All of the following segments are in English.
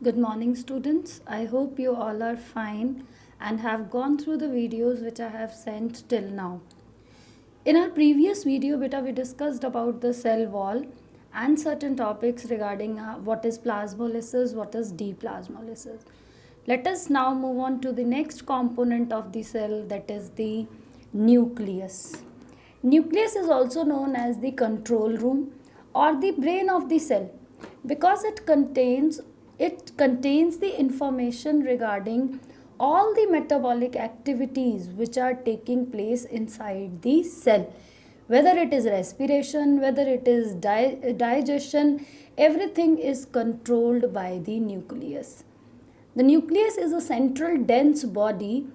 Good morning, students. I hope you all are fine and have gone through the videos which I have sent till now. In our previous video, we discussed about the cell wall and certain topics regarding what is plasmolysis, what is deplasmolysis. Let us now move on to the next component of the cell, that is the nucleus. Nucleus is also known as the control room or the brain of the cell because it contains the information regarding all the metabolic activities which are taking place inside the cell, whether it is respiration, whether it is digestion, everything is controlled by the nucleus. The nucleus is a central dense body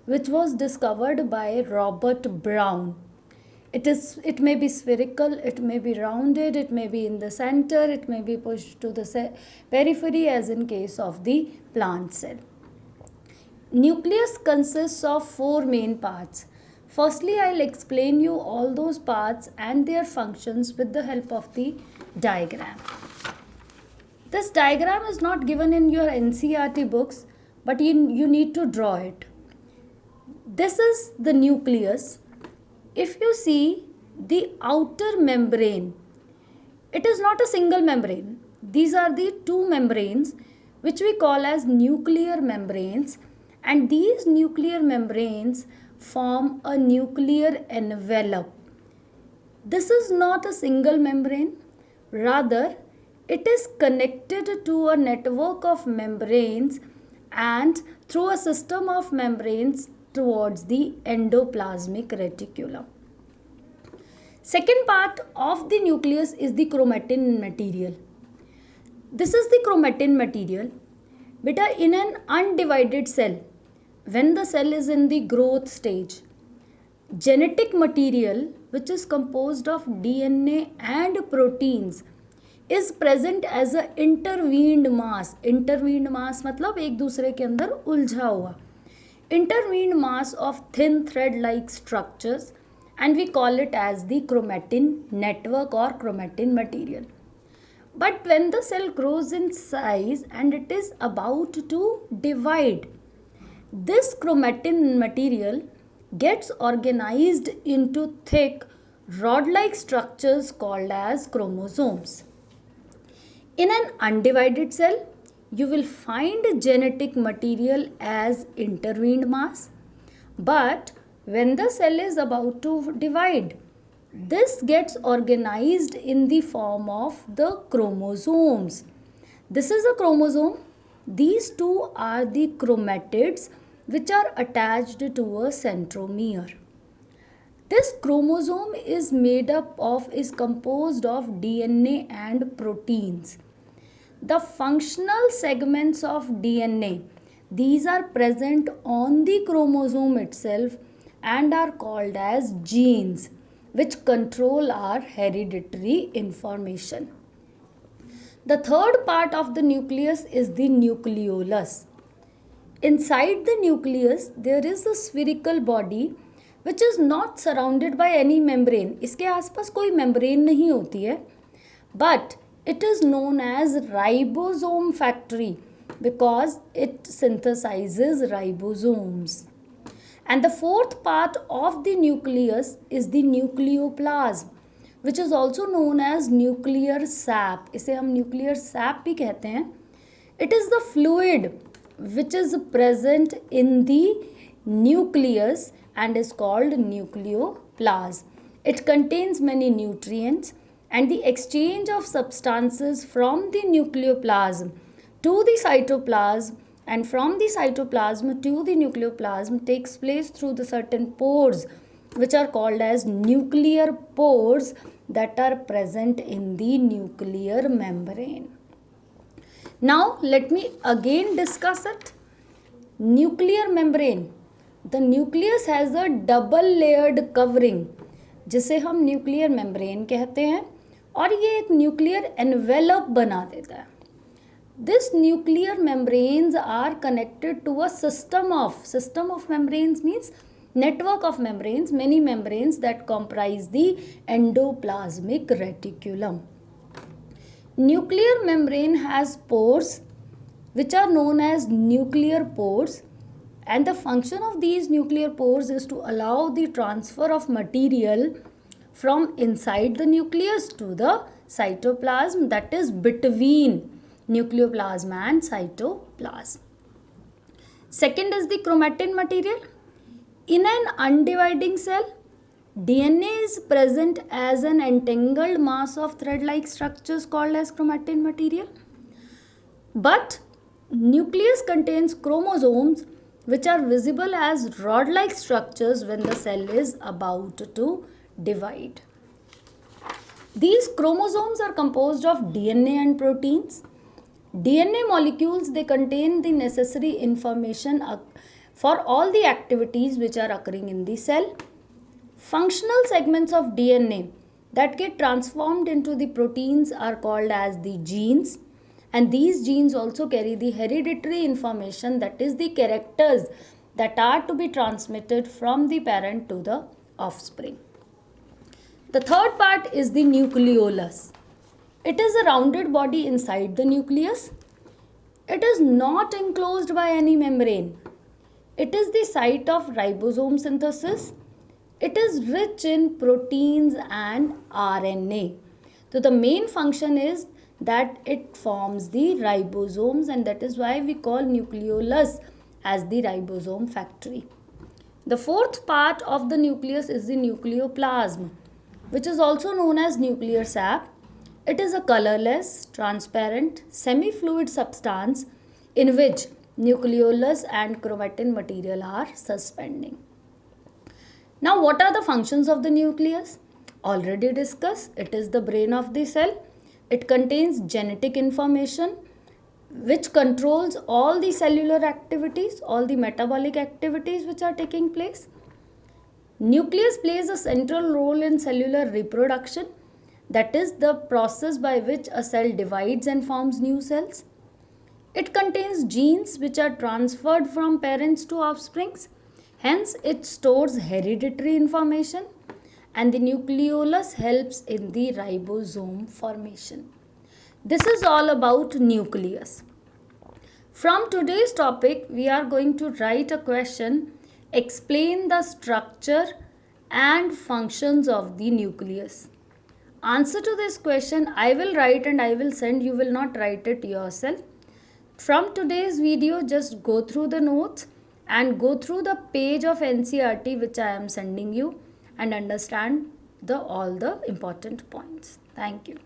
which was discovered by Robert Brown. It may be spherical, it may be rounded, it may be in the center, it may be pushed to the periphery, as in case of the plant cell. Nucleus consists of four main parts. Firstly, I'll explain you all those parts and their functions with the help of the diagram. This diagram is not given in your NCERT books, but you need to draw it. This is the nucleus. If you see the outer membrane, it is not a single membrane. These are the two membranes which we call as nuclear membranes, and these nuclear membranes form a nuclear envelope. This is not a single membrane, rather it is connected to a network of membranes and through a system of membranes towards the endoplasmic reticulum. Second part of the nucleus is the chromatin material. This is the chromatin material. Beta, in an undivided cell, when the cell is in the growth stage, genetic material, which is composed of DNA and proteins, is present as a intervened mass. Intervened mass मतलब एक दूसरे के अंदर उलझा हुआ. Intervened mass of thin thread-like structures, and we call it as the chromatin network or chromatin material. But when the cell grows in size and it is about to divide, this chromatin material gets organized into thick rod-like structures called as chromosomes. In an undivided cell, you will find genetic material as intervened mass, but when the cell is about to divide, this gets organized in the form of the chromosomes. This is a chromosome. These two are the chromatids which are attached to a centromere. This chromosome is composed of DNA and proteins. The functional segments of DNA, these are present on the chromosome itself and are called as genes, which control our hereditary information. The third part of the nucleus is the nucleolus. Inside the nucleus, there is a spherical body which is not surrounded by any membrane. इसके आसपास कोई membrane नहीं होती है, but it is known as ribosome factory because it synthesizes ribosomes. And the fourth part of the nucleus is the nucleoplasm, which is also known as nuclear sap. इसे हम nuclear sap भी कहते हैं. It is the fluid which is present in the nucleus and is called nucleoplasm. It contains many nutrients, and the exchange of substances from the nucleoplasm to the cytoplasm and from the cytoplasm to the nucleoplasm takes place through the certain pores which are called as nuclear pores that are present in the nuclear membrane. Now let me again discuss it. Nuclear membrane. The nucleus has a double layered covering जिसे हम nuclear membrane कहते हैं, और ये एक nuclear envelope बना देता है. This nuclear membranes are connected to a system of membranes means network of membranes, many membranes that comprise the endoplasmic reticulum. Nuclear membrane has pores which are known as nuclear pores, and the function of these nuclear pores is to allow the transfer of material from inside the nucleus to the cytoplasm, that is between nucleoplasm and cytoplasm. Second is the chromatin material. In an undividing cell, DNA is present as an entangled mass of thread-like structures called as chromatin material. But nucleus contains chromosomes which are visible as rod-like structures when the cell is about to divide. These chromosomes are composed of DNA and proteins. DNA molecules, they contain the necessary information for all the activities which are occurring in the cell. Functional segments of DNA that get transformed into the proteins are called as the genes, and these genes also carry the hereditary information, that is the characters that are to be transmitted from the parent to the offspring. The third part is the nucleolus. It is a rounded body inside the nucleus. It is not enclosed by any membrane. It is the site of ribosome synthesis. It is rich in proteins and RNA. So the main function is that it forms the ribosomes, and that is why we call nucleolus as the ribosome factory. The fourth part of the nucleus is the nucleoplasm, which is also known as nuclear sap. It is a colorless, transparent, semi-fluid substance in which nucleolus and chromatin material are suspending. Now, what are the functions of the nucleus? Already discussed. It is the brain of the cell. It contains genetic information which controls all the cellular activities, all the metabolic activities which are taking place. Nucleus plays a central role in cellular reproduction, that is the process by which a cell divides and forms new cells. It contains genes which are transferred from parents to offsprings. Hence, it stores hereditary information, and the nucleolus helps in the ribosome formation. This is all about nucleus. From today's topic, we are going to write a question, explain the structure and functions of the nucleus. Answer to this question I will write and I will send. You will not write it yourself. From today's video, just go through the notes and go through the page of NCERT which I am sending you and understand all the important points. Thank you.